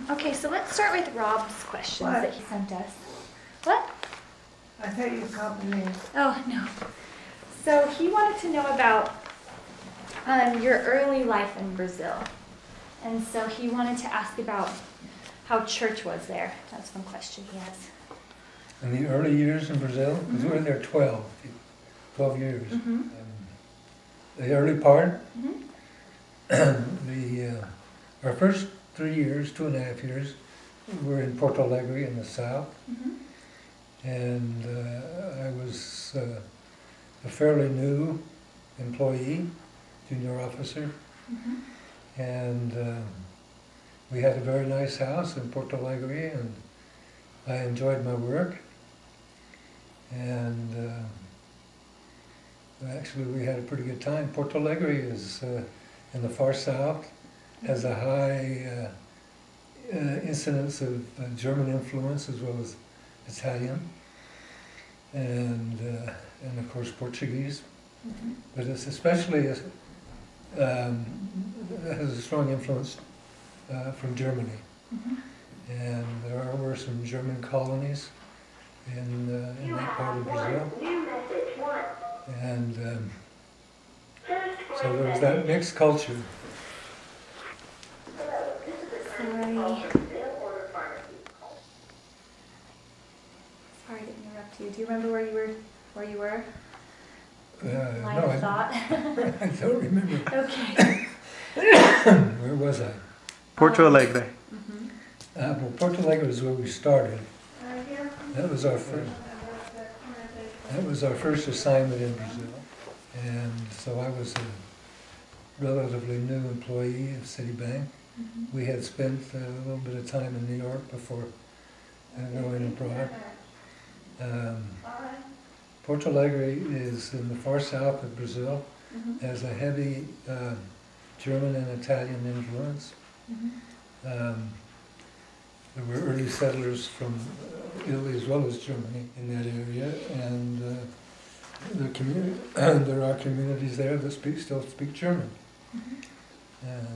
Okay, so let's start with Rob's questions What? that he sent us. What? I thought you called me. Oh, no. So he wanted to know about your early life in Brazil. And so he wanted to ask about how church was there. That's one question he has. In the early years in Brazil, because we were there 12 years. Mm-hmm. The early part, Mm-hmm. our first 3 years, 2.5 years, we were in Porto Alegre in the south, Mm-hmm. and I was a fairly new employee, junior officer, Mm-hmm. and we had a very nice house in Porto Alegre, and I enjoyed my work, and actually we had a pretty good time. Porto Alegre is in the far south, has a high incidence of German influence as well as Italian, and of course Portuguese, Mm-hmm. but it's especially has a strong influence from Germany. Mm-hmm. And there were some German colonies in that part of Brazil. And so there was that mixed culture. Sorry. Sorry to interrupt you. Do you remember where you were? Line No, of thought. I don't remember. Okay. Where was I? Porto Alegre. Mm-hmm. Well, Porto Alegre is where we started. That was our first assignment in Brazil. And so I was a relatively new employee of Citibank. Mm-hmm. We had spent a little bit of time in New York before going abroad. Porto Alegre is in the far south of Brazil, Mm-hmm. has a heavy German and Italian influence. Mm-hmm. There were early settlers from Italy as well as Germany in that area, and there are communities there that still speak German. Mm-hmm. And,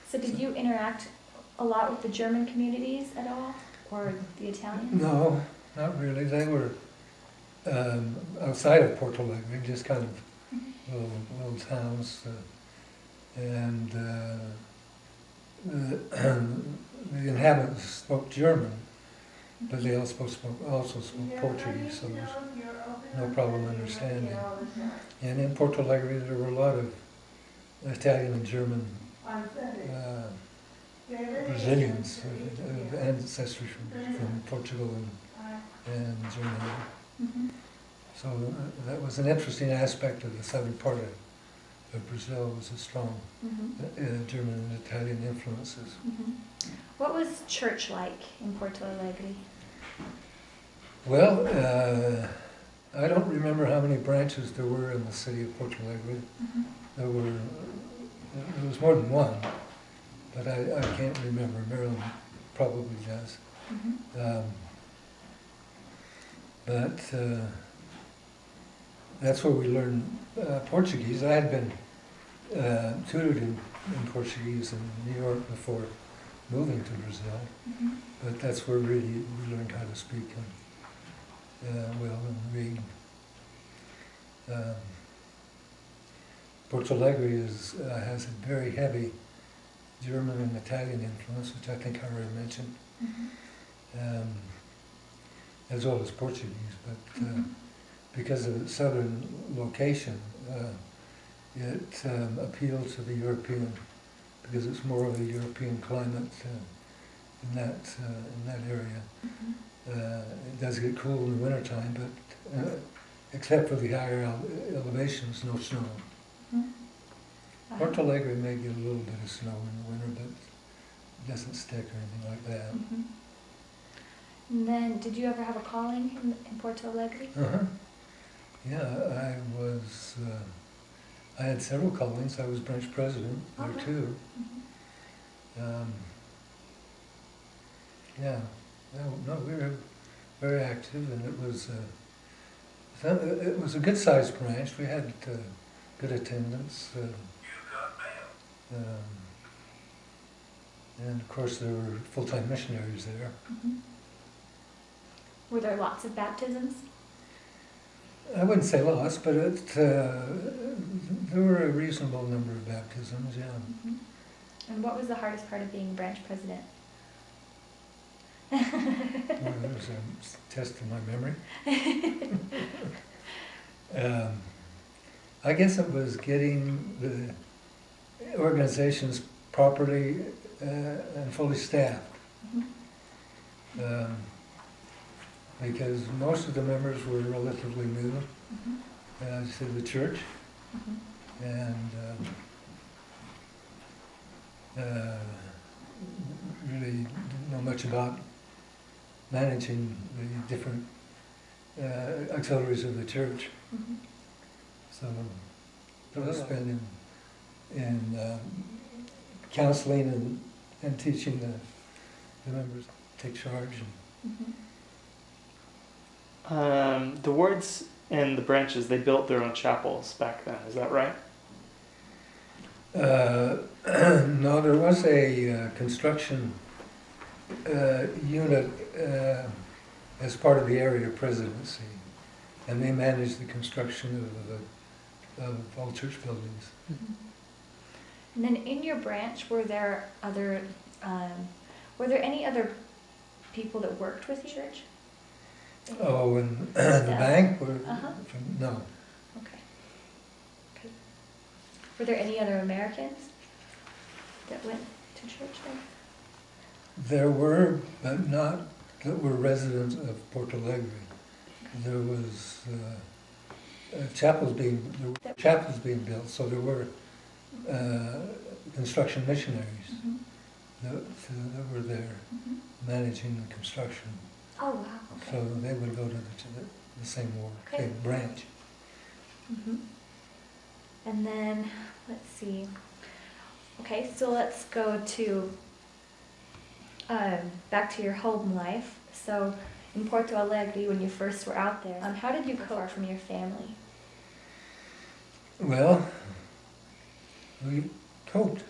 So did you interact a lot with the German communities at all, or the Italians? no, not really. They were outside of Porto Alegre, just kind of little towns, and the inhabitants spoke German, but they also spoke Portuguese, so there was no problem understanding. And in Porto Alegre there were a lot of Italian and German Brazilians of ancestry from Portugal and Germany. Mm-hmm. So that was an interesting aspect of the southern part of Brazil, was the strong Mm-hmm. German and Italian influences. Mm-hmm. What was church like in Porto Alegre? Well, I don't remember how many branches there were in the city of Porto Alegre. Mm-hmm. There was more than one, but I can't remember. Maryland probably does. Mm-hmm. But that's where we learned Portuguese. I had been tutored in Portuguese in New York before moving to Brazil, Mm-hmm. but that's where really we learned how to speak well and read. Porto Alegre has a very heavy German and Italian influence, which I think I already mentioned, Mm-hmm. as well as Portuguese, but Mm-hmm. because of its southern location, it appealed to the European, because it's more of a European climate in that area. Mm-hmm. It does get cool in the wintertime, but except for the higher elevations, no snow. Mm-hmm. Porto Alegre may get a little bit of snow in the winter, but it doesn't stick or anything like that. Mm-hmm. And then, did you ever have a calling in Porto Alegre? Uh-huh. Yeah, I had several callings. I was branch president there Okay. too. Mm-hmm. Yeah, no, we were very active, and it was a good-sized branch. We had good attendance. And of course, there were full-time missionaries there. Mhm. Were there lots of baptisms? I wouldn't say lots, but there were a reasonable number of baptisms, yeah. Mhm. And what was the hardest part of being branch president? Well, that was a test of my memory. I guess it was getting the organizations properly and fully staffed. Mhm. Because most of the members were relatively new Mhm. to the church, Mhm. and really didn't know much about managing the different auxiliaries of the church. Mhm. So I was spending in counseling and teaching the members to take charge. Mhm. The wards and the branches, they built their own chapels back then, is that right? No, there was a construction unit as part of the area presidency, and they managed the construction of all church buildings. And then in your branch, were there any other people that worked with the church? Oh, and the bank? Uh-huh. No. Okay. Okay. Were there any other Americans that went to church there? There were, but not that were residents of Porto Alegre. There was chapels being built, so there were construction missionaries Mhm. that were there Mhm. managing the construction. Oh, wow. Okay. So they would go to the same ward, Okay. same branch. Mhm. And then, let's see. Okay, so let's go to back to your home life. So in Porto Alegre, when you first were out there, how did you cope from your family? Well, we coped.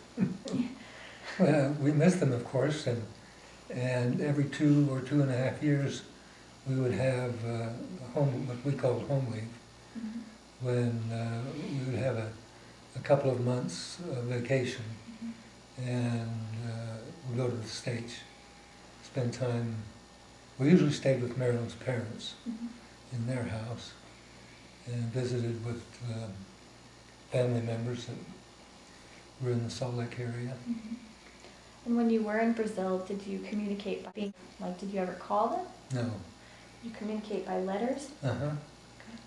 Well, we missed them, of course, and every 2 or 2.5 years, we would have what we called home week, Mhm. when we would have a couple of months vacation, and we'd go to the States, spend time. We usually stayed with Marilyn's parents Mhm. in their house, and visited with family members that were in the Salt Lake area. Mhm. And when you were in Brazil, did you communicate did you ever call them? No. Did you communicate by letters? Uh-huh.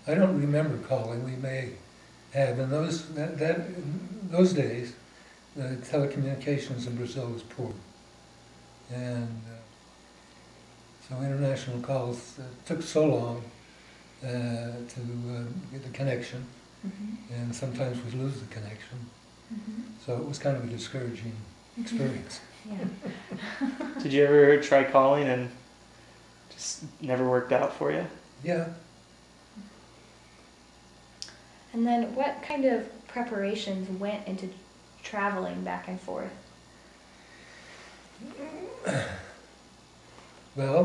I don't remember calling. We may have. In those days, the telecommunications in Brazil was poor, and so international calls took so long to get the connection, Mhm. and sometimes we'd lose the connection. Mhm. So it was kind of a discouraging experience. Yeah. Did you ever try calling and just never worked out for you? Yeah. And then what kind of preparations went into traveling back and forth? Well,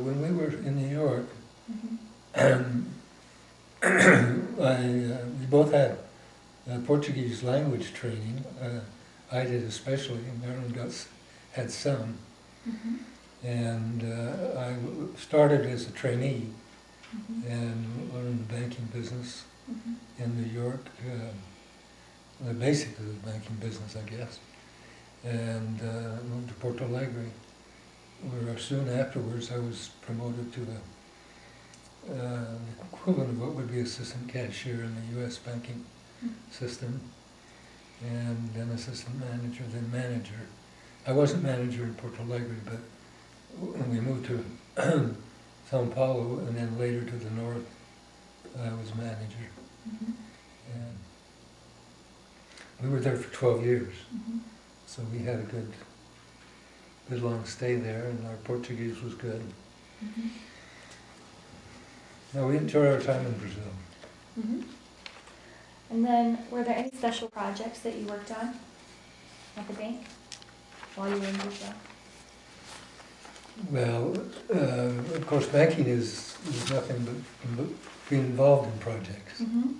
when we were in New York, Mhm. we both had Portuguese language training. I did especially, and Marilyn had some. Mhm. And I started as a trainee Mhm. and learned the banking business Mhm. in New York, basically the banking business, I guess. And moved to Porto Alegre, where soon afterwards I was promoted to the equivalent of what would be assistant cashier in the U.S. banking system, and then assistant manager, then manager. I wasn't manager in Porto Alegre, but when we moved to Sao Paulo and then later to the north, I was manager. Mhm. And we were there for 12 years, Mhm. so we had a good long stay there, and our Portuguese was good. Mhm. No, we enjoyed our time in Brazil. Mhm. And then, were there any special projects that you worked on at the bank? while you were in Brazil? Well, of course, banking is nothing but being involved in projects Mm-hmm.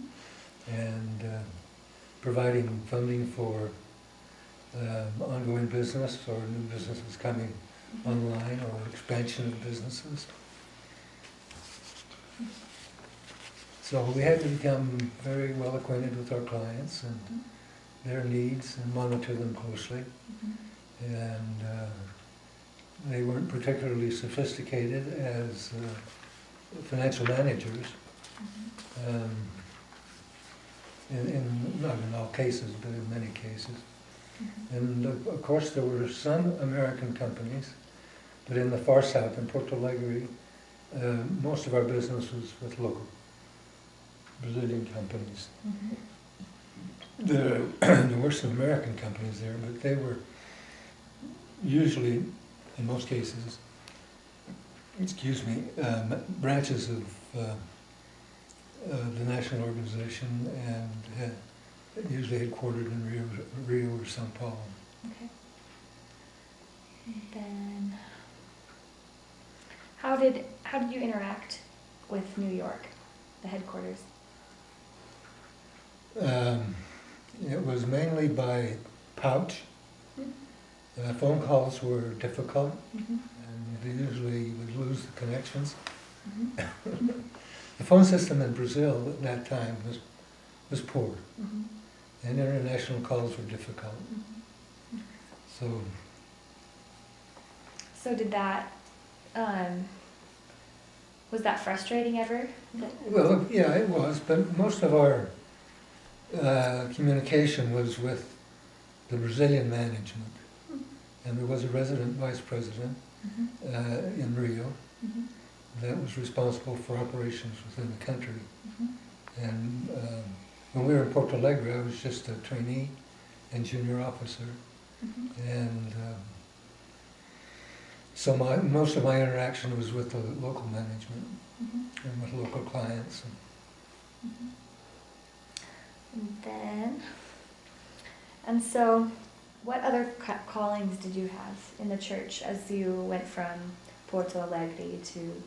and providing funding for ongoing business or new businesses coming online or expansion of businesses. So we had to become very well acquainted with our clients and their needs and monitor them closely. And they weren't particularly sophisticated as financial managers, not in all cases, but in many cases. And of course there were some American companies, but in the far south, in Porto Alegre, most of our business was with local Brazilian companies. There were some American companies there, but they were usually, in most cases, branches of the national organization, and usually headquartered in Rio or São Paulo. Okay. And then, how did you interact with New York, the headquarters? It was mainly by pouch. Phone calls were difficult, and they usually would lose the connections. The phone system in Brazil at that time was poor, and international calls were difficult. So did that, was that frustrating ever? Well, yeah, it was, but most of our communication was with the Brazilian management, and there was a resident vice president in Rio that was responsible for operations within the country. And when we were in Porto Alegre, I was just a trainee and junior officer, and so most of my interaction was with the local management and with local clients. And so, what other callings did you have in the church as you went from Porto Alegre to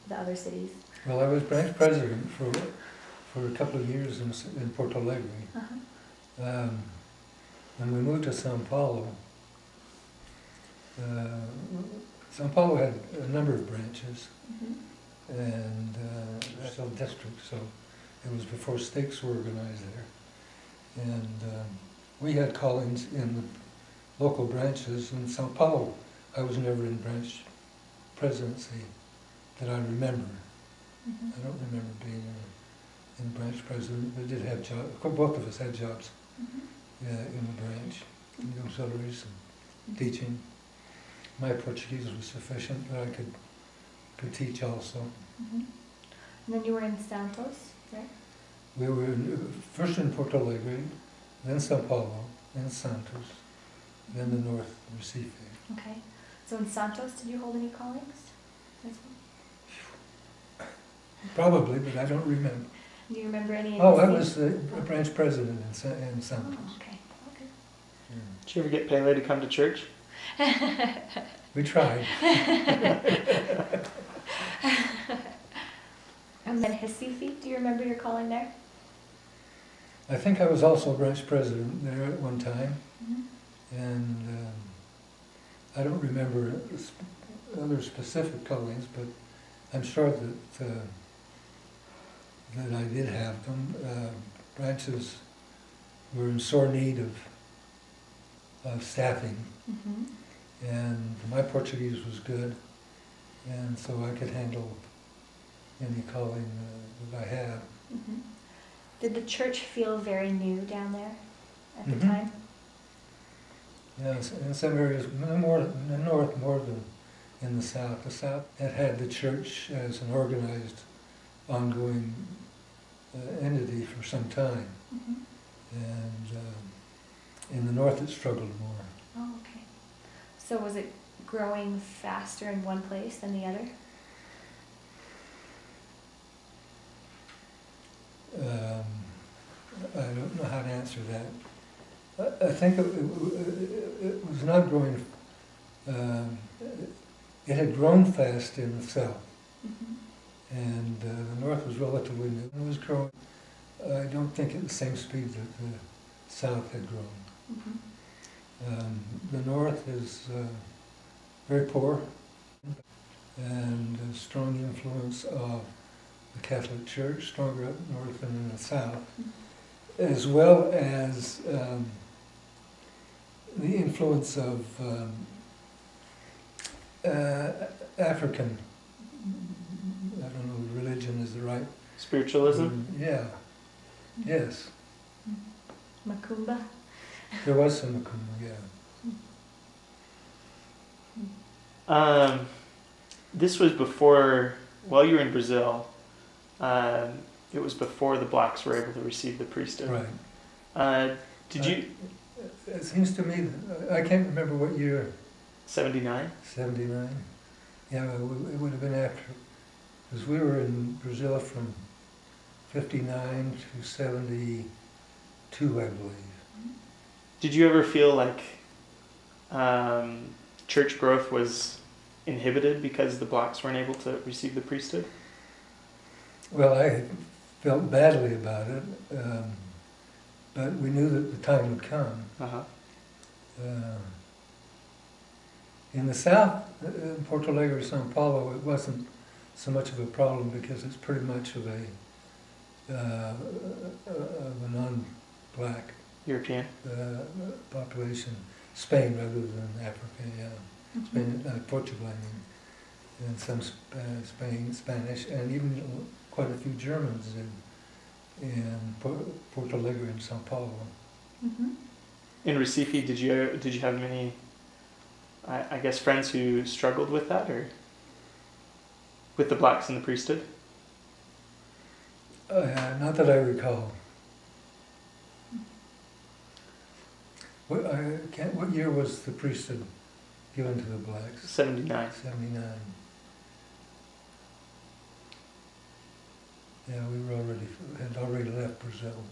the other cities? Well, I was branch president for a couple of years in Porto Alegre. When we moved to São Paulo, São Paulo had a number of branches, and still districts, so it was before stakes were organized there. And we had callings in the local branches. In São Paulo, I was never in branch presidency that I remember. I don't remember being in branch president, but did have jobs. Both of us had jobs in the branch, in the auxiliaries and teaching. My Portuguese was sufficient, but I could teach also. And then you were in Santos, right? We were first in Porto Alegre, then São Paulo, then Santos, then the north, Recife. Okay. So in Santos, did you hold any callings as well? Probably, but I don't remember. Do you remember any? In Oh, the I city? was the branch president in Santos. Oh, okay. Did you ever get Pele to come to church? We tried. And then Recife, do you remember your calling there? I think I was also branch president there at one time, and I don't remember other specific callings, but I'm sure that I did have them. Branches were in sore need of staffing, and my Portuguese was good, and so I could handle any calling that I had. Did the church feel very new down there at the Mhm. time? Yes, in some areas, more in the north more than in the south. The south had the church as an organized, ongoing entity for some time, and in the north it struggled more. Oh, okay. So was it growing faster in one place than the other? I don't know how to answer that. I think it was not growing, um, it had grown fast in the south, and the north was relatively new. It was growing, I don't think at the same speed that the south had grown. The north is very poor, and a strong influence of the Catholic Church, stronger up north than in the south, as well as the influence of African, I don't know if religion is the right Spiritualism? Yeah, yes. Macumba. There was some Macumba, yeah. This was before, while you were in Brazil, it was before the blacks were able to receive the priesthood. Right. Did you? It seems to me, I can't remember what year. 79? 79? Yeah, it would have been after. Because we were in Brazil from 59 to 72, I believe. Did you ever feel like church growth was inhibited because the blacks weren't able to receive the priesthood? Well, I felt badly about it, but we knew that the time would come. Uh-huh. In the south, in Porto Alegre, São Paulo, it wasn't so much of a problem because it's pretty much of a non-black European? population. Spain rather than Africa, yeah. Spain, Portugal, I mean, and some Spanish, and even quite a few Germans in Porto Alegre and São Paulo. In Recife, did you have many, I guess, friends who struggled with that, or with the blacks in the priesthood? Not that I recall. What year was the priesthood given to the blacks? 79. 79. Yeah, we had already left Brazil.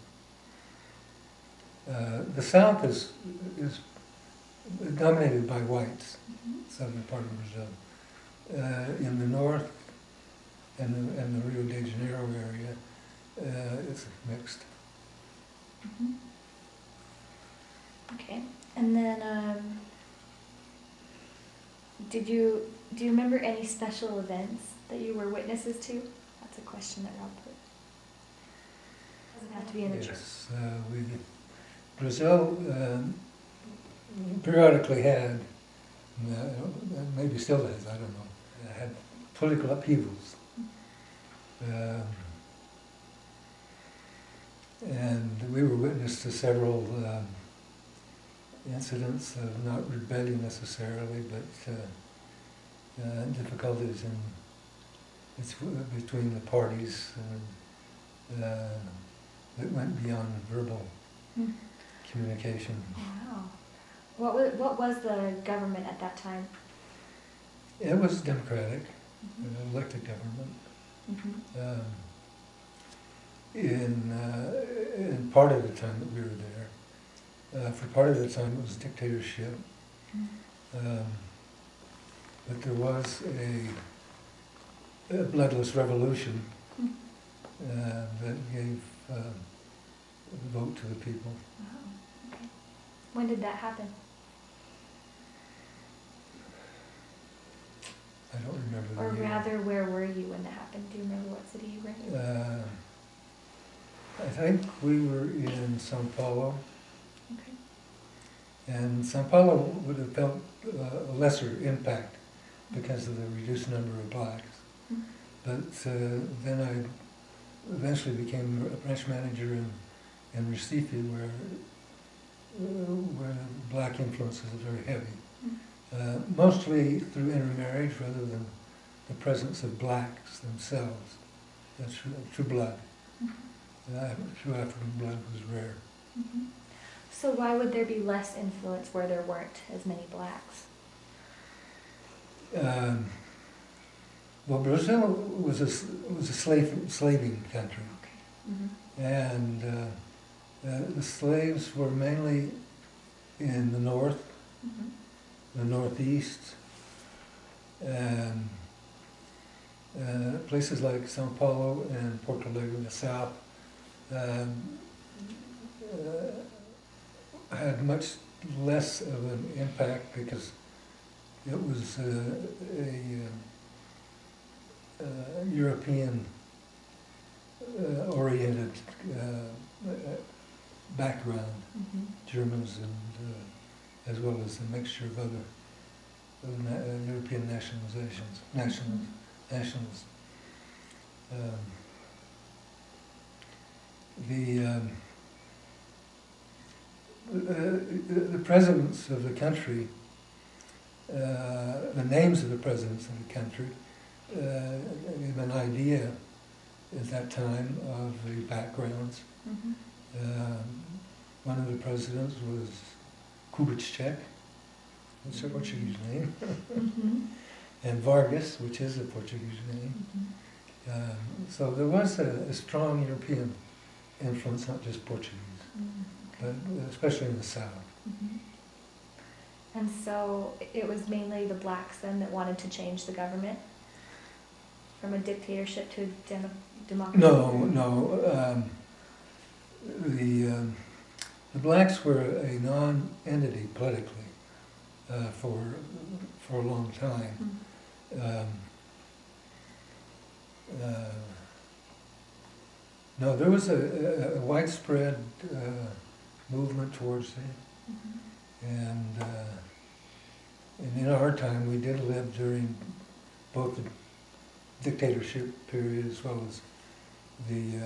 The South is dominated by whites, southern part of Brazil. In the north and the Rio de Janeiro area, it's mixed. Okay, and then do you remember any special events that you were witnesses to? That's a question that Rob put. Doesn't have to be in the church. Yes, Brazil periodically had, maybe still has, I don't know, had political upheavals. And we were witness to several incidents of not rebellion necessarily, but difficulties between the parties that went beyond verbal communication. Wow. What was the government at that time? It was democratic, an elected government. In part of the time that we were there, for part of the time it was dictatorship, but there was a bloodless revolution that gave the vote to the people. Wow. Okay. When did that happen? I don't remember the Or year. rather, where were you when that happened? Do you remember what city you were in? I think we were in São Paulo, Okay. and São Paulo would have felt a lesser impact because of the reduced number of blacks. But then I eventually became a branch manager in Recife, where black influence is very heavy. Mostly through intermarriage rather than the presence of blacks themselves. That's true blood. True African blood was rare. So why would there be less influence where there weren't as many blacks? Well, Brazil was a slaving country, Okay. and the slaves were mainly in the north Mhm. the Northeast, and places like Sao Paulo and Porto Alegre in the south um, had much less of an impact because it was European oriented background, Mhm. Germans and as well as a mixture of other European nationals. Um, the presidents of the country, the names of the presidents of the country, gave an idea at that time of the backgrounds. Mhm. One of the presidents was Kubitschek, that's a Portuguese name, Mhm. and Vargas, which is a Portuguese name. Mhm. So there was a strong European influence, not just Portuguese, but especially in the south. Mhm. And so it was mainly the blacks then that wanted to change the government from a dictatorship to a democracy? No. The blacks were a non-entity politically for a long time. Mhm. No, there was a widespread movement towards it, Mhm. and in our time we did live during both the dictatorship period as well as the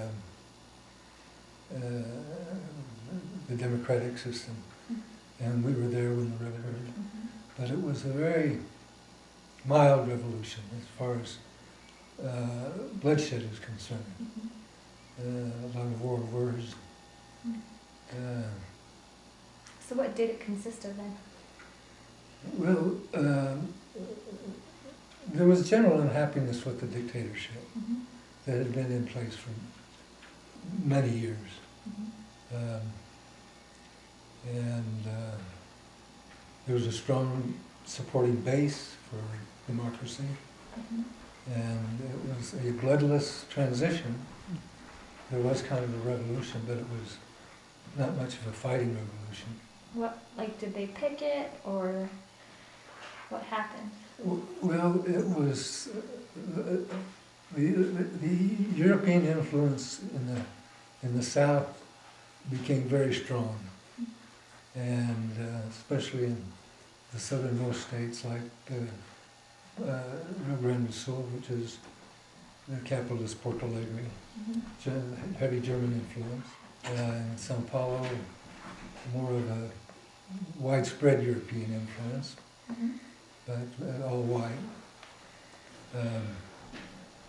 democratic system, and we were there when the revolution. Mhm. But it was a very mild revolution as far as bloodshed is concerned. Mhm. A lot of wars. Mhm. Uh, So what did it consist of then? well, there was general unhappiness with the dictatorship Mhm. that had been in place for many years. Mhm. And there was a strong supporting base for democracy, Mhm. and it was a bloodless transition. There was kind of a revolution, but it was not much of a fighting revolution. What, like, did they pick it or what happened? Well, it was the European influence in the South became very strong, and especially in the southernmost states like Rio Grande do Sul, which is the capital is Porto Alegre, Mhm. heavy German influence. In Sao Paulo, more of a widespread European influence, Mhm. but all white.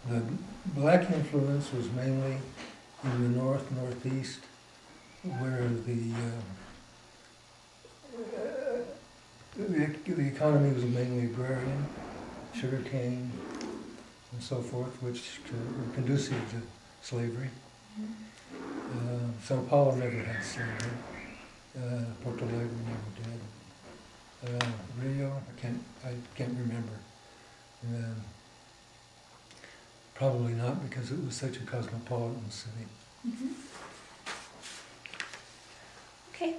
The black influence was mainly in the northeast, where the economy was mainly agrarian, sugarcane, and so forth, which were conducive to slavery. Mhm. Sao Paulo never had slavery. Porto Alegre never did. Rio, I can't remember. Um, Probably not, because it was such a cosmopolitan city. Mhm. Okay.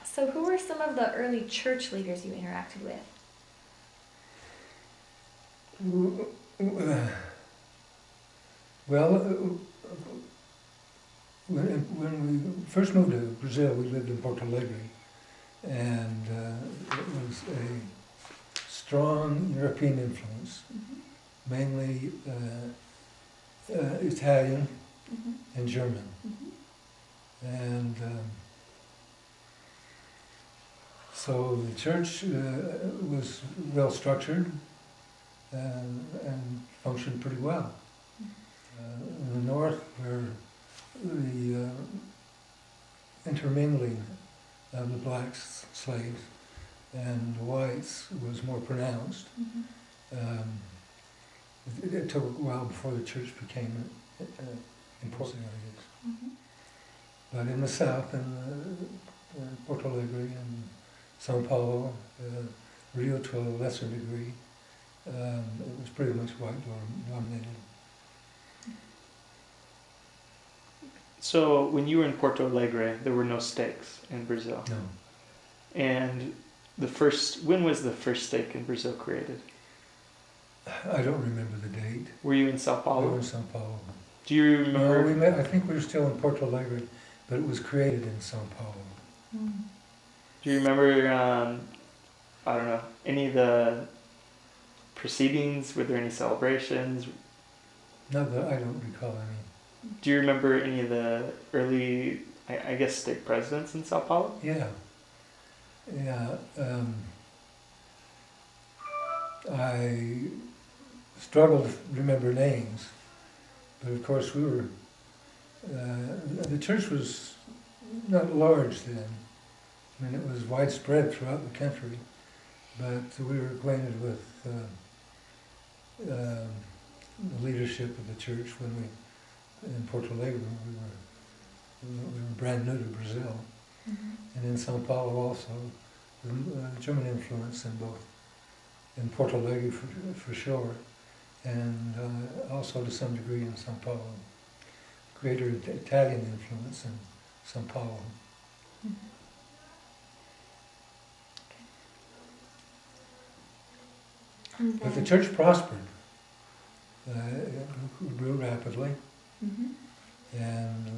So who were some of the early church leaders you interacted with? Well, when we first moved to Brazil, we lived in Porto Alegre, and it was a strong European influence, Mhm. mainly Italian Mhm. and German. Mhm. And so the church was well structured and functioned pretty well. In the north, where the intermingling of the blacks, slaves, and the whites was more pronounced. Mhm. Um, it took a while before the church became important, I guess. Mhm. But in the south, in Porto Alegre and Sao Paulo, Rio to a lesser degree, it was pretty much white dominated. So when you were in Porto Alegre, there were no steaks in Brazil. No. And when was the first steak in Brazil created? I don't remember the date. Were you in Sao We Paulo? were in Sao Paulo. Do you remember? No, I think we were still in Porto Alegre, but it was created in Sao Paulo. Do you remember, I don't know, any of the proceedings? Were there any celebrations? Not that I don't recall any. Do you remember any of the early, I guess, state presidents in Sao Paulo? Yeah. I struggle to remember names, but of course we were, the church was not large then. I mean, it was widespread throughout the country, but we were acquainted with the leadership of the church when in Porto Alegre, we were brand new to Brazil. And in Sao Paulo also, the German influence in both, in Porto Alegre for sure, and also to some degree in Sao Paulo. Greater Italian influence in Sao Paulo. But the church prospered. It grew rapidly, and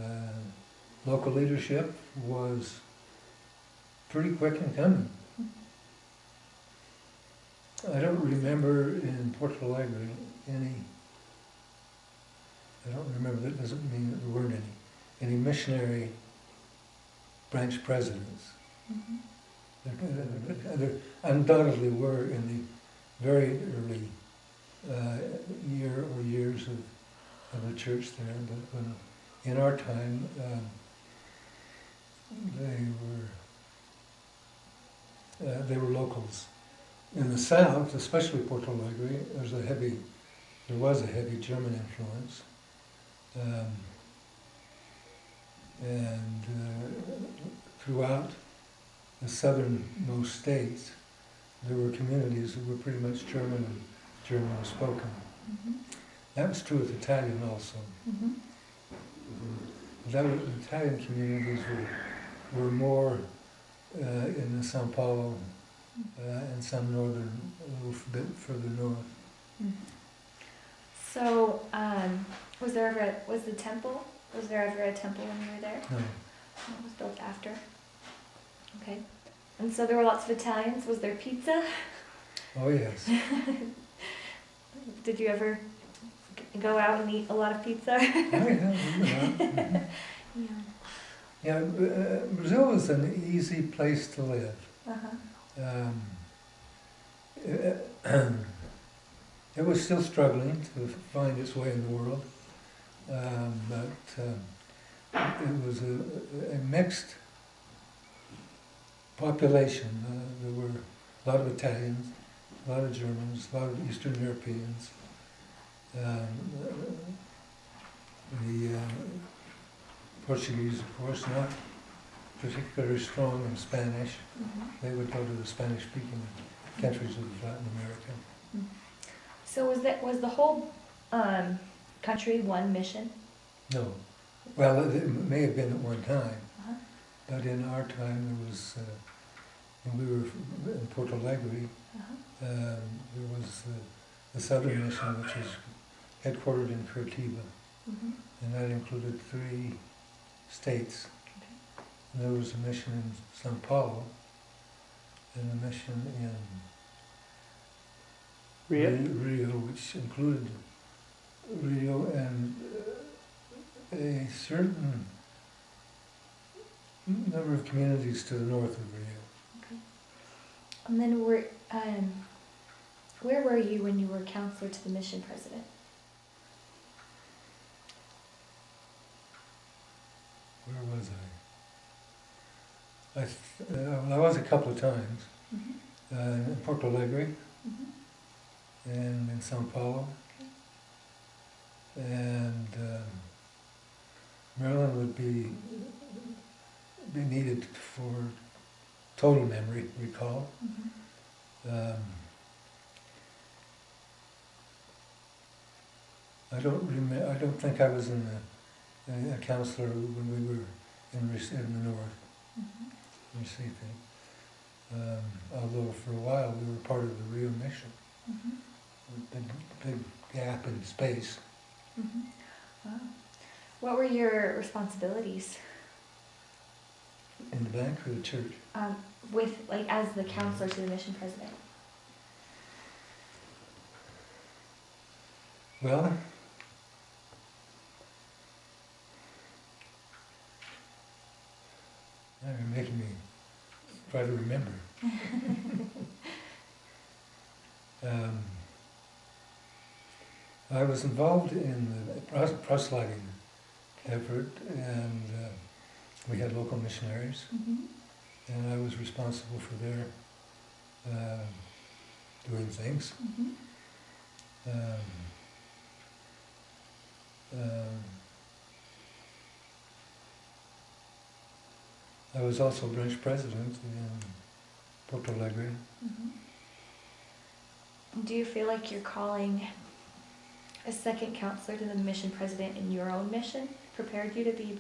local leadership was pretty quick in coming. I don't remember in Porto Alegre I don't remember, that doesn't mean that there weren't any missionary branch presidents. There undoubtedly were in the very early years of the church there, but when, in our time, they were locals. In the south, especially Porto Alegre, there was a heavy German influence, and throughout the southernmost states, there were communities that were pretty much German and German was spoken. That was true with Italian also. The Italian communities were more in the Sao Paulo and some northern, a little bit further north. So, was there ever a temple when you were there? No. It was built after. Okay. And so there were lots of Italians. Was there pizza? Oh yes. Did you ever go out and eat a lot of pizza? Oh yeah. Yeah, Brazil was an easy place to live. It was still struggling to find its way in the world, but it was a mixed population. There were a lot of Italians, a lot of Germans, a lot of Eastern Europeans. The Portuguese, of course, not particularly strong in Spanish. They would go to the Spanish-speaking countries of Latin America. So was the whole country one mission? No. Well, it may have been at one time, but in our time there was, when we were in Porto Alegre, there was the Southern Mission, which was headquartered in Curitiba, and that included 3 states. And there was a mission in Sao Paulo, and a mission in Rio, which included Rio and a certain number of communities to the north of Rio. Okay. And then where were you when you were counselor to the mission president? Where was I? I was a couple of times in Porto Alegre and in Sao Paulo, and Maryland would be be needed for total memory recall. I don't think I was in a counselor when we were in the north receiving. Although for a while we were part of the Rio mission. Big gap in space. Wow. What were your responsibilities In the bank or the church? with, like, as the counselor to the mission president? Well, now you're making me try to remember. I was involved in the proselyting effort, and we had local missionaries, and I was responsible for their doing things. I was also branch president in Porto Alegre. Do you feel like you're calling a second counselor to the mission president in your own mission prepared you to be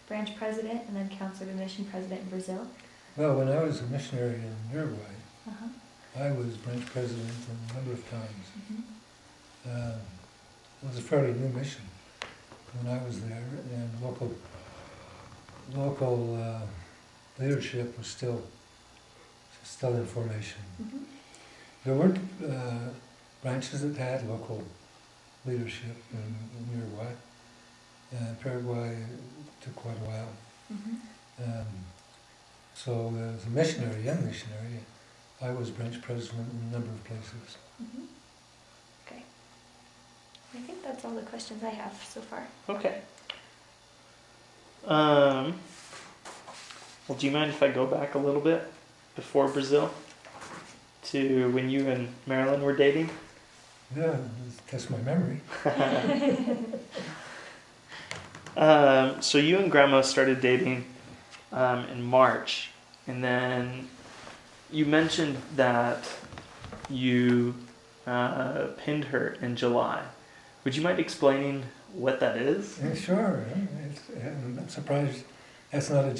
branch president and then counselor to the mission president in Brazil? Well, when I was a missionary in Uruguay, I was branch president a number of times. It was a fairly new mission when I was there, and local leadership was still in formation. There weren't branches that had local leadership in Uruguay. Paraguay took quite a while. So as a missionary, young missionary, I was branch president in a number of places. Okay. I think that's all the questions I have so far. Okay. Well, do you mind if I go back a little bit before Brazil to when you and Marilyn were dating? Yeah, test my memory. So you and Grandma started dating in March, and then you mentioned that you pinned her in July. Would you mind explaining what that is? Yeah, sure. I'm surprised that's not a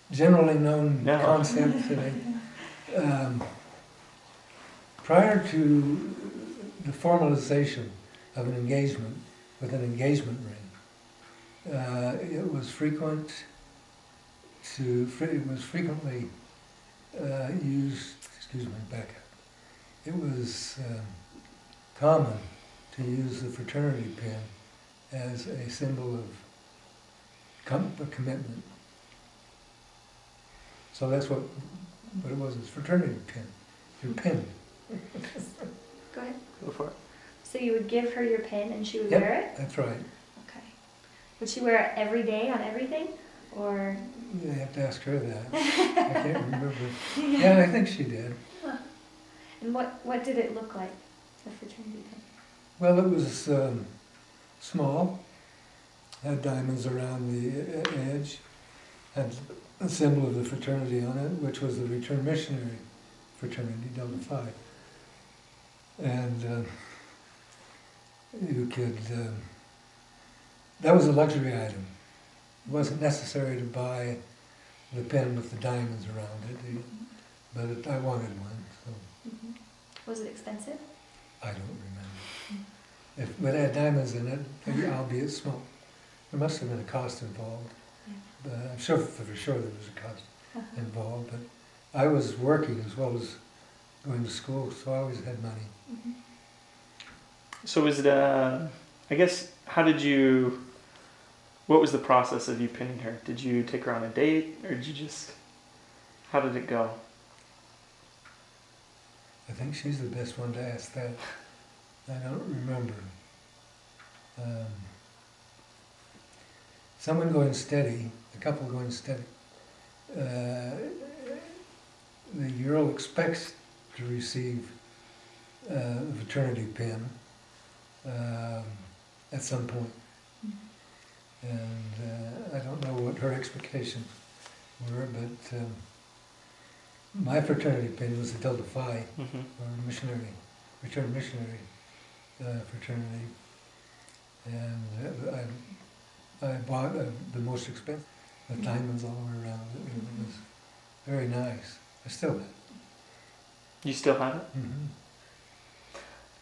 generally known concept today. Prior to the formalization of an engagement with an engagement ring, it was frequently used. Excuse me, back up. It was common to use the fraternity pin as a symbol of commitment. So that's what it was. It's fraternity pin. You're pinned. Go ahead. Go for it. So you would give her your pin and she would Yep, wear it? that's right. Okay. Would she wear it every day on everything? Or? You have to ask her that. I can't remember. Yeah, I think she did. And what did it look like, the fraternity pin? Well, it was small, had diamonds around the edge, had a symbol of the fraternity on it, which was the Return Missionary Fraternity, Delta Phi. And you could, that was a luxury item. It wasn't necessary to buy the pin with the diamonds around it, but I wanted one, so Was it expensive? I don't remember. If it had diamonds in it, albeit small, there must have been a cost involved. But I'm sure for sure there was a cost involved. But I was working as well as going to school, so I always had money. So was it, I guess, what was the process of you pinning her? Did you take her on a date, or how did it go? I think she's the best one to ask that. I don't remember. Someone going steady, a couple going steady. The girl expects to receive a fraternity pin at some point. And I don't know what her expectations were, but my fraternity pin was the Delta Phi, Mm-hmm. or missionary, returned missionary fraternity. And I bought the most expensive, with diamonds all the way around it. It was very nice. I still have it. You still have it?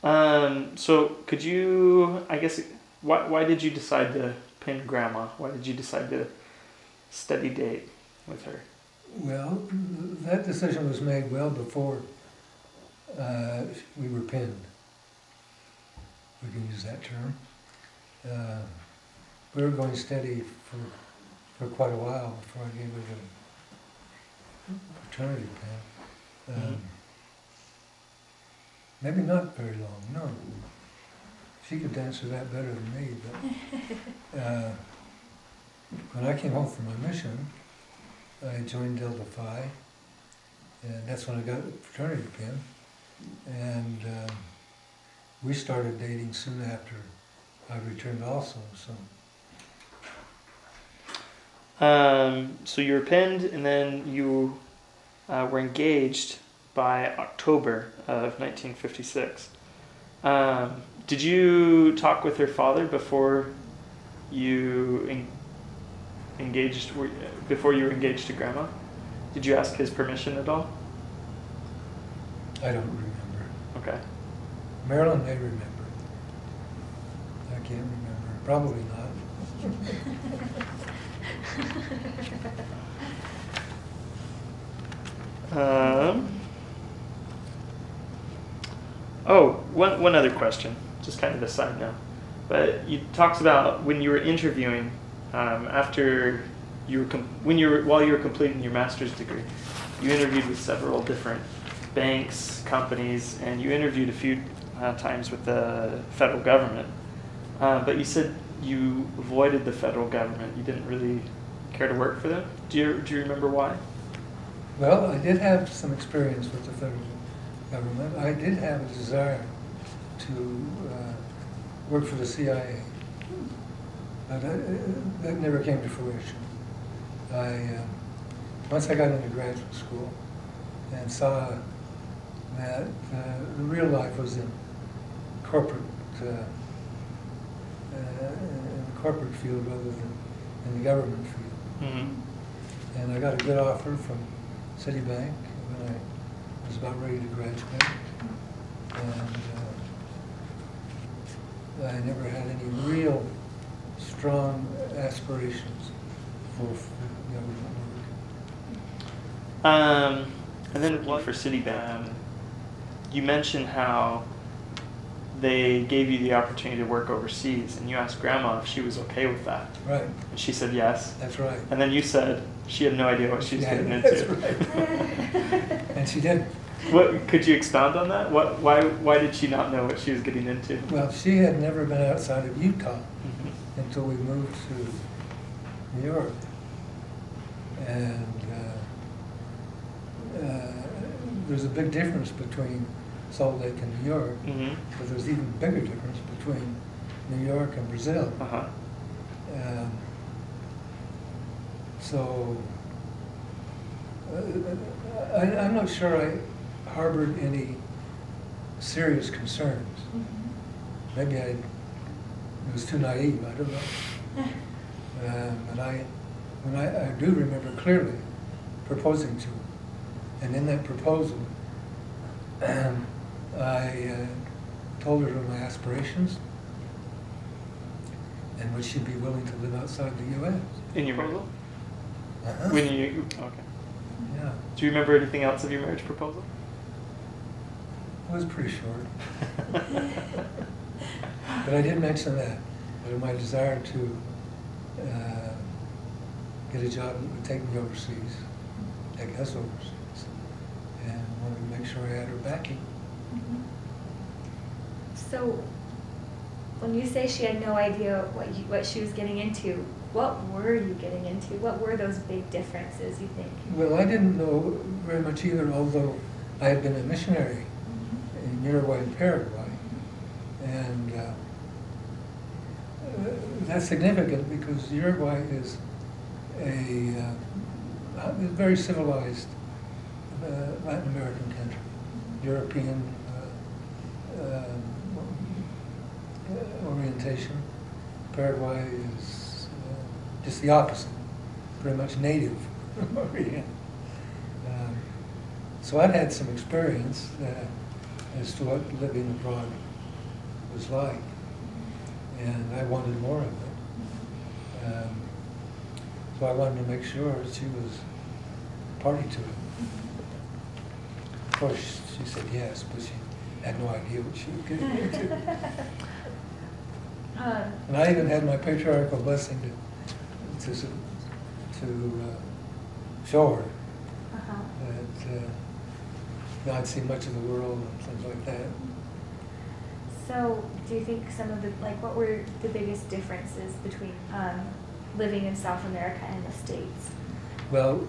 Mm-hmm. So could you, I guess, why did you decide to pin Grandma? Why did you decide to study date with her? Well, that decision was made well before we were pinned. We can use that term. We were going steady for quite a while before I gave her the fraternity pin. Mhm. Maybe not very long, no. She could answer that better than me, but when I came home from my mission, I joined Delta Phi, and that's when I got the fraternity pin. And we started dating soon after I returned also, so. So you were pinned, and then you were engaged by October of 1956. Did you talk with her father before you engaged? Before you were engaged to Grandma? Did you ask his permission at all? I don't remember. Okay. Marilyn may remember. I can't remember. Probably not. One other question, just kind of a side note. But you talked about when you were interviewing after you were while you were completing your master's degree, you interviewed with several different banks, companies, and you interviewed a few times with the federal government. But you said you avoided the federal government. You didn't really care to work for them. Do you remember why? Well, I did have some experience with the federal government. I did have a desire to work for the CIA. But that never came to fruition. Once I got into graduate school and saw that the real life was in corporate, in the corporate field rather than in the government field. Mm-hmm. And I got a good offer from Citibank when I was about ready to graduate. And I never had any real strong aspirations for government work. And then for Citibank, you mentioned how they gave you the opportunity to work overseas, and you asked Grandma if she was okay with that. Right, And she said yes. that's right. And then you said she had no idea what she was Yeah, getting that's into. right. And she did. What could you expound on that? Why did she not know what she was getting into? Well, she had never been outside of Utah Mm-hmm. until we moved to New York. And there's a big difference between Salt Lake and New York, Mm-hmm. but there's even bigger difference between New York and Brazil. Uh-huh. So I'm not sure I harbored any serious concerns. Maybe I was too naive, I don't know. But I do remember clearly proposing to her. And in that proposal, I told her my aspirations and would she be willing to live outside the U.S. In your proposal? Uh-huh. When you okay. Yeah, Do you remember anything else of your marriage proposal? it was pretty short. But I did mention that my desire to get a job that would take me overseas, take us overseas, and wanted to make sure I had her backing. So, when you say she had no idea what she was getting into, what were you getting into? What were those big differences, you think? Well, I didn't know very much either, although I had been a missionary in Uruguay and Paraguay. And that's significant because Uruguay is a a very civilized Latin American country, European orientation. Paraguay is just the opposite, pretty much native orient. So I'd had some experience as to what living abroad was like, and I wanted more of it. So I wanted to make sure that she was party to it. Of course, she said yes, but she had no idea what she was getting into. And I even had my patriarchal blessing to show her that I'd seen much of the world and things like that. So, do you think some of the, like, what were the biggest differences between living in South America and the States? Well,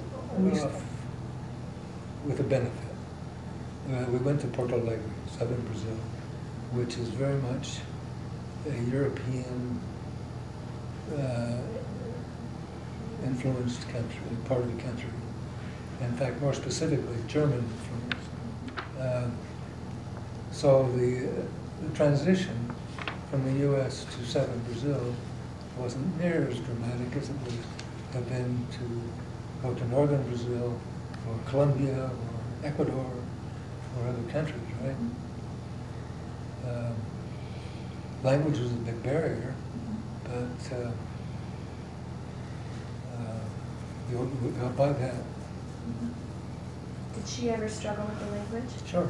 with a benefit. We went to Porto Alegre, southern Brazil, which is very much a European influenced country, part of the country. In fact, more specifically, German influenced. So the transition from the U.S. to southern Brazil wasn't near as dramatic as it would have been to go to northern Brazil or Colombia or Ecuador or other countries, right? Language was a big barrier, but we got by that. Did she ever struggle with the language? Sure.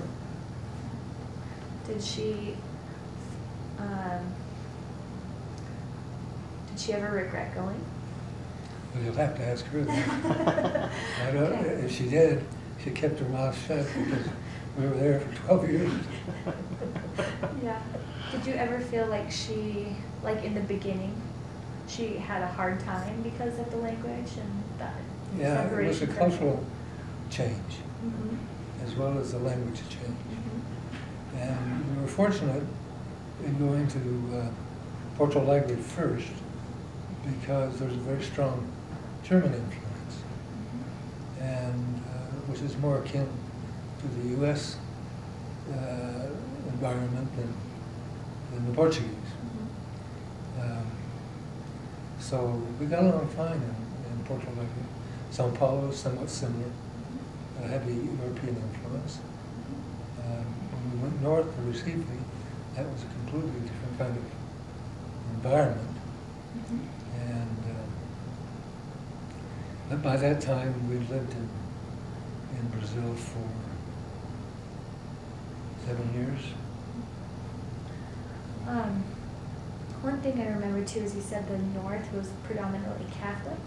Did she ever regret going? Well, you'll have to ask her that. I don't, Okay. If she did, she kept her mouth shut because we were there for 12 years. Yeah. Did you ever feel like like in the beginning, she had a hard time because of the language and that Yeah, it was a separation from cultural change Mhm. as well as the language change. Mhm. And we were fortunate in going to Porto Alegre first because there's a very strong German influence, and which is more akin to the U.S. Environment than the Portuguese. So we got along fine in Porto Alegre. Sao Paulo is somewhat similar, a heavy European influence. When we went north to Recife, that was a completely different kind of environment. And but by that time, we'd lived in Brazil for 7 years. One thing I remember too is you said the North was predominantly Catholic.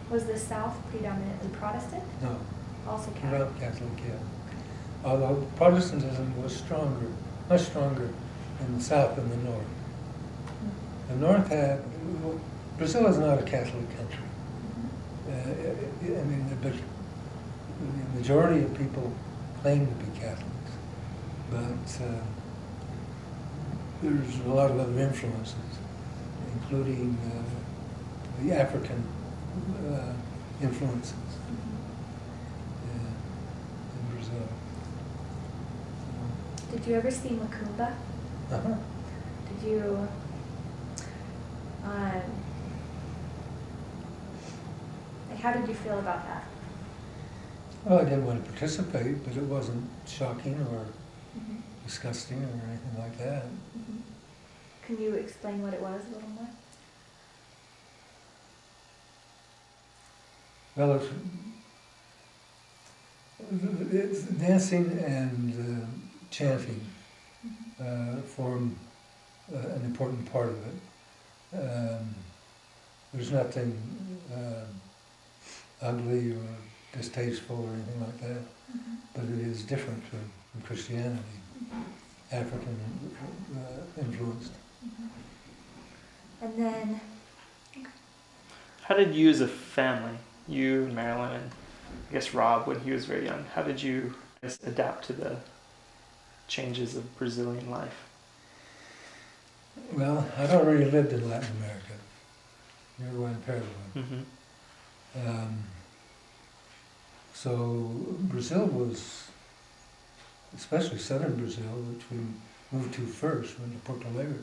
Was the South predominantly Protestant? No, Also Catholic. not Catholic, yeah. Although Protestantism was stronger, much stronger in the South than the North. The North had, Brazil is not a Catholic country. I mean, but the majority of people claim to be Catholics, but there's a lot of other influences, including the African influences in Brazil. Did you ever see Macumba? Uh-huh. Did you, like, how did you feel about that? Well, I didn't want to participate, but it wasn't shocking or Mhm. disgusting or anything like that. Mhm. Can you explain what it was a little more? Well, it's dancing and chanting form an important part of it. There's nothing ugly or distasteful or anything like that, but it is different from Christianity, African influenced. And then, How did you as a family, you and Marilyn and I guess Rob when he was very young, how did you adapt to the changes of Brazilian life? Well, I'd already lived in Latin America, Uruguay and Paraguay. Mm-hmm. So Brazil was, especially southern Brazil, which we moved to first, went to Porto Alegre,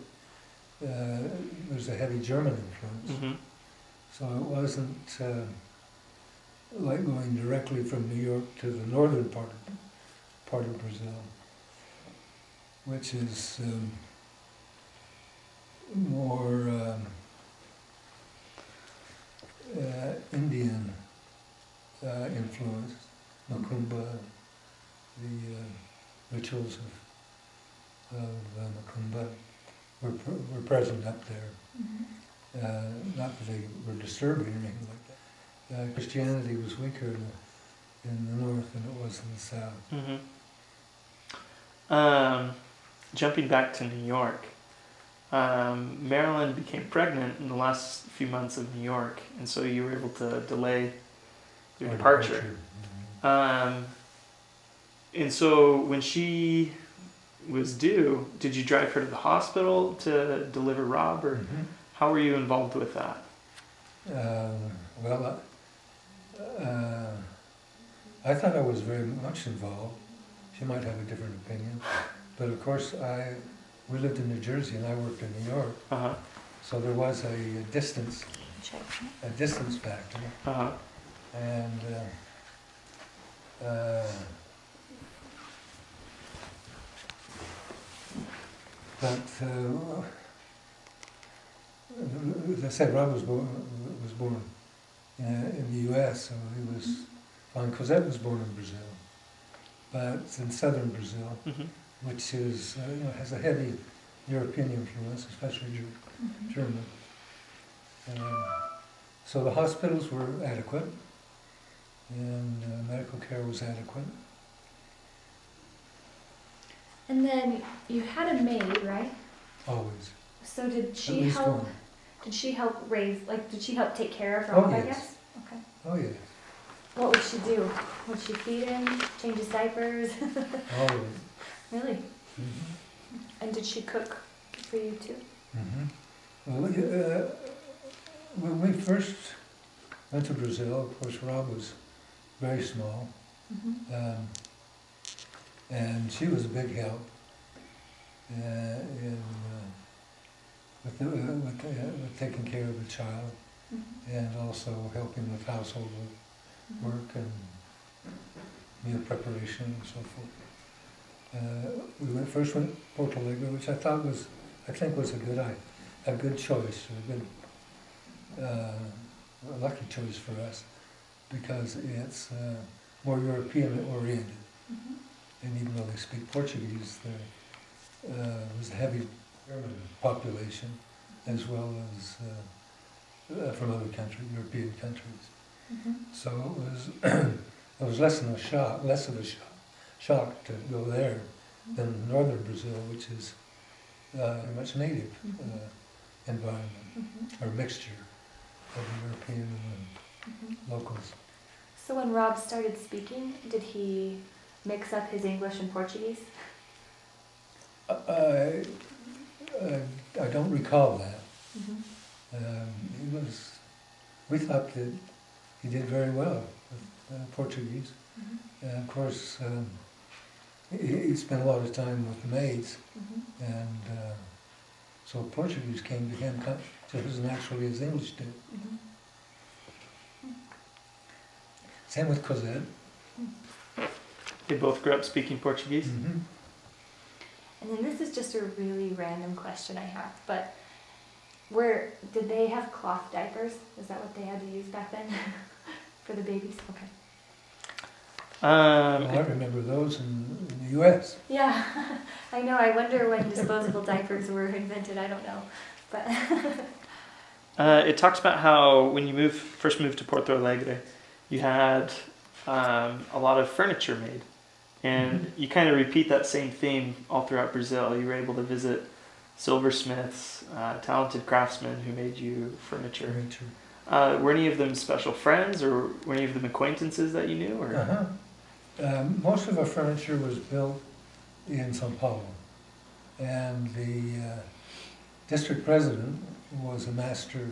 there's a heavy German influence. Mm-hmm. So it wasn't like going directly from New York to the northern part of Brazil, which is more Indian influence. Macumba, the rituals of Macumba were present up there. Not that they were disturbing or anything like that. Christianity was weaker in the north than it was in the south. Mm-hmm. Jumping back to New York, Marilyn became pregnant in the last few months of New York, and so you were able to delay your Our departure. And so when she was due, did you drive her to the hospital to deliver Rob, or Mhm. how were you involved with that? Well, I thought I was very much involved. She might have a different opinion, but of course we lived in New Jersey and I worked in New York, Uh-huh. so there was a distance factor, Uh-huh. and but as I said, Rob was born in the U.S., so he was fine. Cosette was born in Brazil, but it's in southern Brazil, Mm-hmm. which is has a heavy European influence, especially German. So the hospitals were adequate, and medical care was adequate. And then you had a maid, right? Always. So did At she least help? one. Did she help raise? Like, did she help take care of Oh, Rob? I yes. guess. Okay. Oh yes. What would she do? Would she feed him? Change his diapers? Always. Really? Mm-hmm. And did she cook for you too? Mm-hmm. Well, when we first went to Brazil, of course, Rob was very small, and she was a big help with taking care of the child, and also helping with household work and meal preparation and so forth. We first went to Porto Alegre, which I think was a good choice, a lucky choice for us, because it's more European oriented. And even though they speak Portuguese, there was a heavy German population, as well as from other countries, European countries. So it was less of a shock to go there than northern Brazil, which is a much native environment, or mixture of European and locals. So when Rob started speaking, did he mix up his English and Portuguese? I don't recall that. We thought that he did very well with Portuguese. Of course, he spent a lot of time with the maids, and so Portuguese came to him just as naturally as English did. Same with Cosette. They both grew up speaking Portuguese. And then this is just a really random question I have, but did they have cloth diapers? Is that what they had to use back then for the babies? Okay. Well, I remember those in the U.S. Yeah, I know. I wonder when disposable diapers were invented. I don't know, but It talks about how when you first moved to Porto Alegre, you had a lot of furniture made, and you kind of repeat that same theme all throughout Brazil. You were able to visit silversmiths, talented craftsmen who made you furniture. Were any of them special friends, or were any of them acquaintances that you knew? Or? Most of our furniture was built in São Paulo, and the district president was a master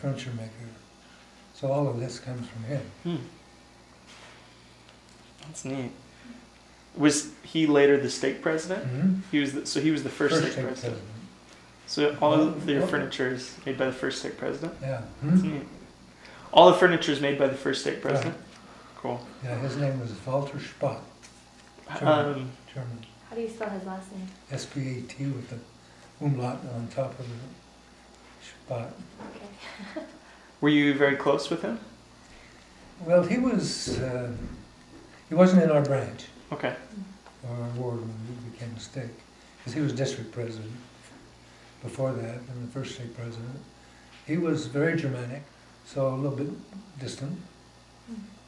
furniture maker. So all of this comes from him. That's neat. Was he later the stake president? Mhm. He was he was the first stake stake president. So all of your furniture is made by the first stake president? Yeah. That's neat. All the furniture is made by the first stake president? Cool. Yeah, his name was Walter Spott, German. German. How do you spell his last name? S-P-A-T with the umlaut on top of the Spott. Okay. Were you very close with him? Well, he wasn't in our branch, Okay. or our ward when we became a stake, because he was district president before that, and the first stake president. He was very Germanic, so a little bit distant,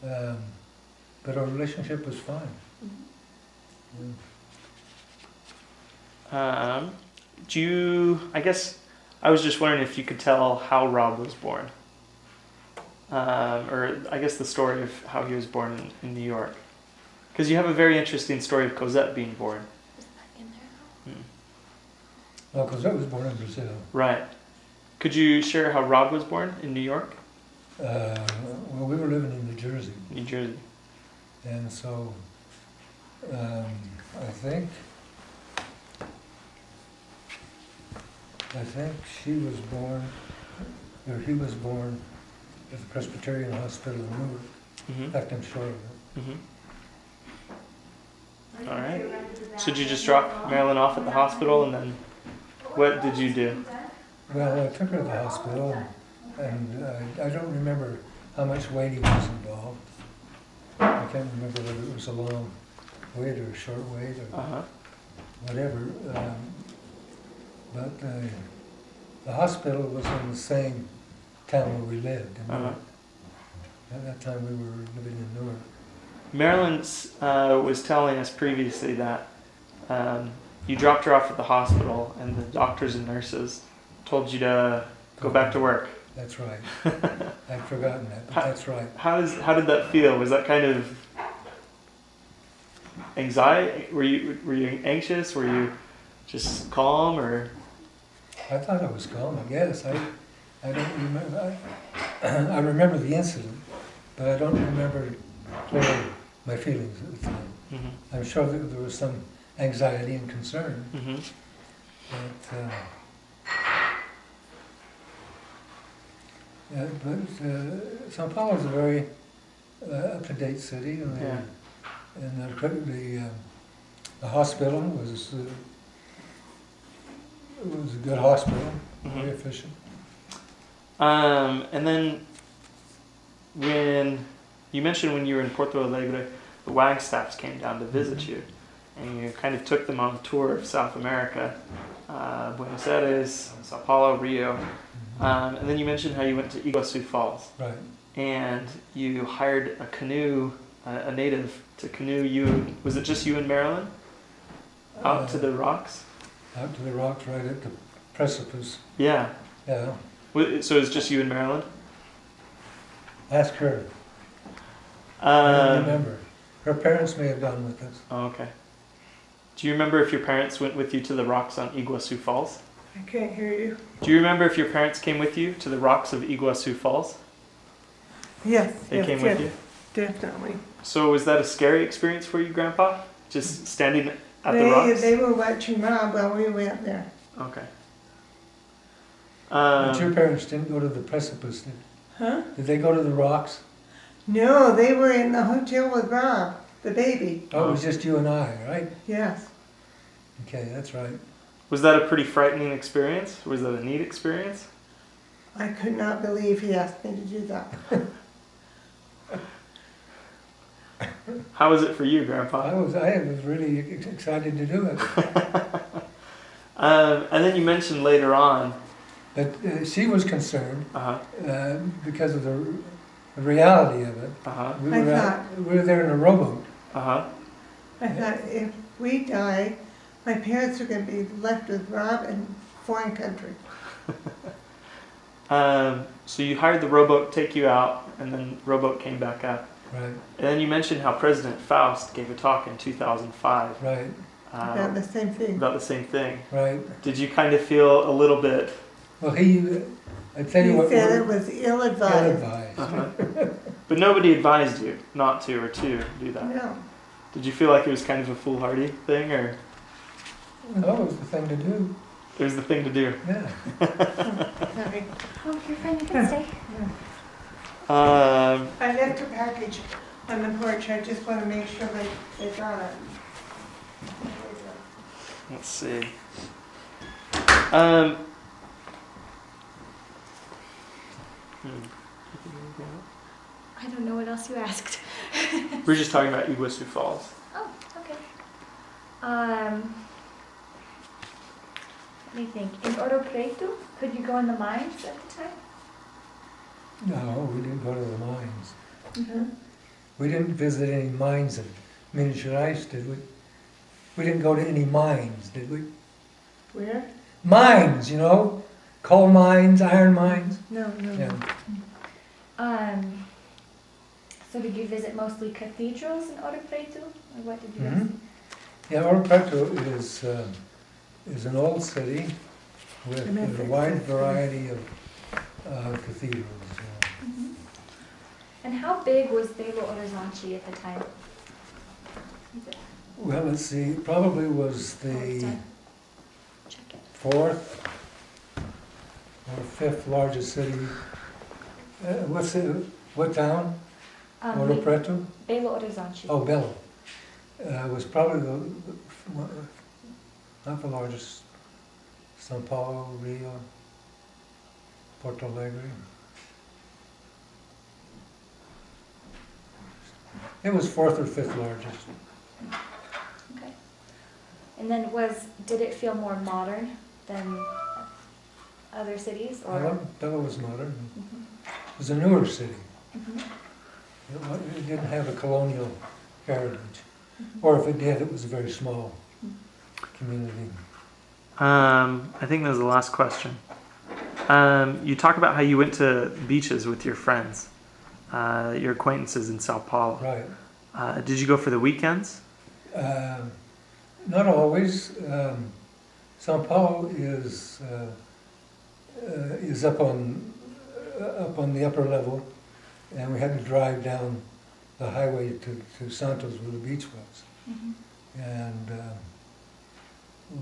but our relationship was fine. Mm-hmm. I guess I was just wondering if you could tell how Rob was born. Or I guess the story of how he was born in New York. Because you have a very interesting story of Cosette being born. Is that in there? Well, Cosette was born in Brazil. Right. Could you share how Rob was born in New York? Well, we were living in New Jersey, New Jersey. and so I think she was born, or he was born at the Presbyterian Hospital in Newark. Mm-hmm. In fact, I'm sure of it. Mm-hmm. All right. So did you just drop Marilyn off at the hospital, and then what did you do? Well, I took her to the hospital, and I don't remember how much waiting was involved. I can't remember whether it was a long wait or a short wait or whatever. But the hospital was in the same town where we lived. In Newark. At that time, we were living in Newark. Marilyn was telling us previously that you dropped her off at the hospital, and the doctors and nurses told you to go back to work. That's right. I'd forgotten that, but that's right. How did that feel? Was that kind of anxiety? Were you anxious? Were you just calm, or? I thought I was calm, I guess. I don't remember. I remember the incident, but I don't remember clearly my feelings at the time. Mm-hmm. I'm sure that there was some anxiety and concern, Mm-hmm. but Sao Paulo is a very up-to-date city, and the hospital was a good hospital, very efficient. And then when you mentioned when you were in Porto Alegre, the Wagstaffs came down to visit you, and you kind of took them on a tour of South America, Buenos Aires, Sao Paulo, Rio, and then you mentioned how you went to Iguazu Falls, Right. and you hired a canoe, a native to canoe you. Was it just you and Marilyn out to the rocks? Out to the rocks, right at the precipice. Yeah. Yeah. So it's just you and Marilyn? Ask her. I don't remember. Her parents may have gone with us. Oh, okay. Do you remember if your parents went with you to the rocks on Iguazu Falls? I can't hear you. Do you remember if your parents came with you to the rocks of Iguazu Falls? Yes, They came with you? definitely. So was that a scary experience for you, Grandpa? Just standing at the rocks? They were watching Mom while we went there. Okay. But your parents didn't go to the precipice, Huh? did they go to the rocks? No, they were in the hotel with Rob, the baby. Oh, it was just you and I, right? Yes. Okay, that's right. Was that a pretty frightening experience? Was that a neat experience? I could not believe he asked me to do that. How was it for you, Grandpa? I was really excited to do it. And then you mentioned later on. But she was concerned Uh-huh. because of the reality of it. Uh-huh. We I were there in a rowboat. Uh-huh. I thought if we die, my parents are going to be left with Rob in foreign country. So you hired the rowboat to take you out, and then the rowboat came back up. Right, And then you mentioned how President Faust gave a talk in 2005 right, About the same thing. about the same thing. right. Did you kind of feel a little bit? Well, I tell you He what, said we're it was ill-advised. ill-advised. Uh-huh. But nobody advised you not to or to do that. No. Did you feel like it was kind of a foolhardy thing, or No, it was the thing to do. it was the thing to do? Yeah. Sorry. Oh, you're fine, you can stay. I left a package on the porch. I just want to make sure they got it. Let's see. I don't know what else you asked. We're just talking about Iguazu Falls. Oh, okay. Let me think. In Oro Preto, could you go in the mines at the time? No, we didn't go to the mines. Mm-hmm. We didn't visit any mines in Minas Gerais, did we? We didn't go to any mines, did we? Where? Mines, you know? Coal mines, iron mines. No, no. Yeah. So did you visit mostly cathedrals in Oro Preto, or what did you guys Mhm. Yeah, Ouro Preto is an old city with a wide variety of cathedrals. Mm-hmm. And how big was Belo Horizonte at the time? Well, let's see, probably was the Check it. fourth or fifth largest city. What town? Ouro Preto? Belo Horizonte. Oh, Belo. It was probably not the largest. São Paulo, Rio, Porto Alegre. It was fourth or fifth largest. Okay. And then did it feel more modern than other cities, or? Belo was modern. Mhm. It was a newer city. Mhm. It didn't have a colonial heritage. Mhm. Or if it did, it was a very small community. I think that was the last question. You talk about how you went to beaches with your friends, your acquaintances in Sao Paulo. Right. Did you go for the weekends? Not always. São Paulo is up on the upper level, and we had to drive down the highway to Santos where the beach was. Mhm. And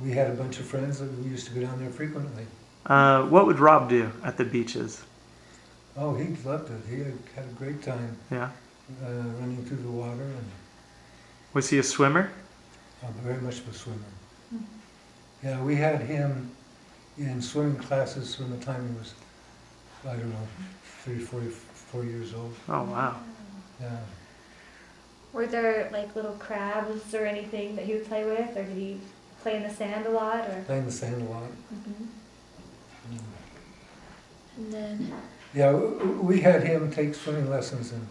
we had a bunch of friends that we used to go down there frequently. What would Rob do at the beaches? Oh, he loved it. He had a great time Yeah. running through the water, and Was he a swimmer? very much of a swimmer. Mhm. Yeah, we had him in swimming classes from the time he was, I don't know, 4 years old. Oh, wow. Yeah. Were there like little crabs or anything that he would play with, or did he play in the sand a lot, or? Playing the sand a lot. Mhm. Mm. And then. Yeah, we had him take swimming lessons, and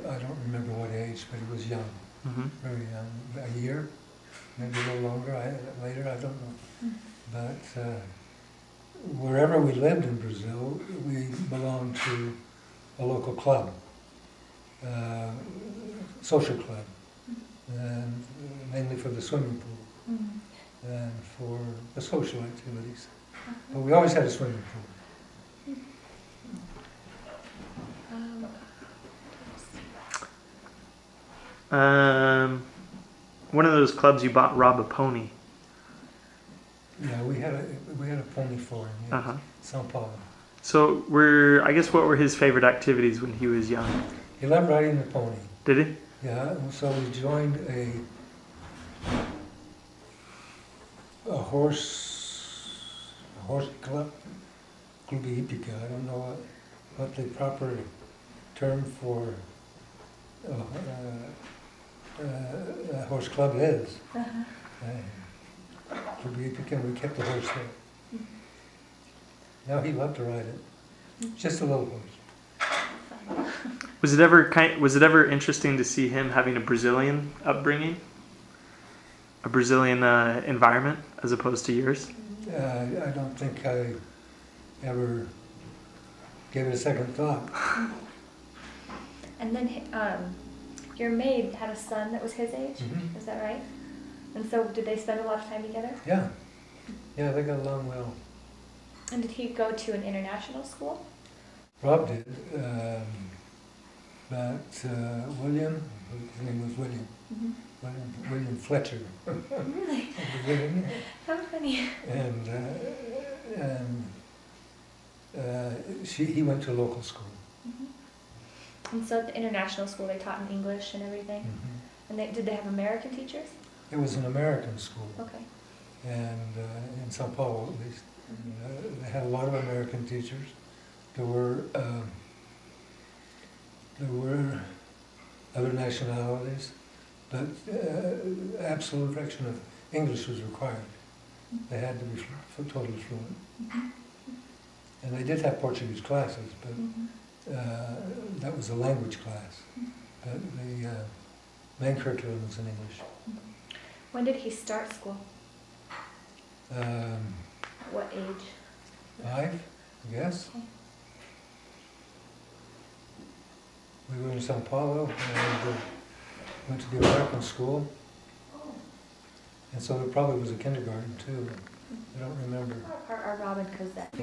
I don't remember what age, but he was young, Hmm. very young, a year, maybe a little longer, later, I don't know. Mm. But wherever we lived in Brazil, we belonged to a local club, social club, and mainly for the swimming pool Mhm. and for the social activities. But we always had a swimming pool. One of those clubs you bought Rob a pony. Yeah, we had a pony for him, yes. Uh-huh. São Paulo. So what were his favorite activities when he was young? He loved riding the pony. Did he? Yeah, and so we joined a horse club, Clube Hípica. I don't know what the proper term for a horse club is. Uh-huh. Clube Hípica, and we kept the horse there. Now he loved to ride it. Just a little horse. Was it ever interesting to see him having a Brazilian upbringing, a Brazilian environment as opposed to yours? I don't think I ever gave it a second thought. And then your maid had a son that was his age, Mhm. is that right? And so did they spend a lot of time together? Yeah, they got along well. And did he go to an international school? Rob did. But William, his name was William, William Fletcher. Really? William, How funny. and he went to local school. And so at the international school, they taught in English and everything. And did they have American teachers? It was an American school, Okay. and in Sao Paulo at least. They had a lot of American teachers. There were other nationalities, but absolute fraction of English was required. They had to be totally fluent. And they did have Portuguese classes, but that was a language class. But the main curriculum was in English. When did he start school? At What age? 5, I guess. Okay. We were in Sao Paulo and went to the American school. And so there probably was a kindergarten too. I don't remember. Our Robin Cosette.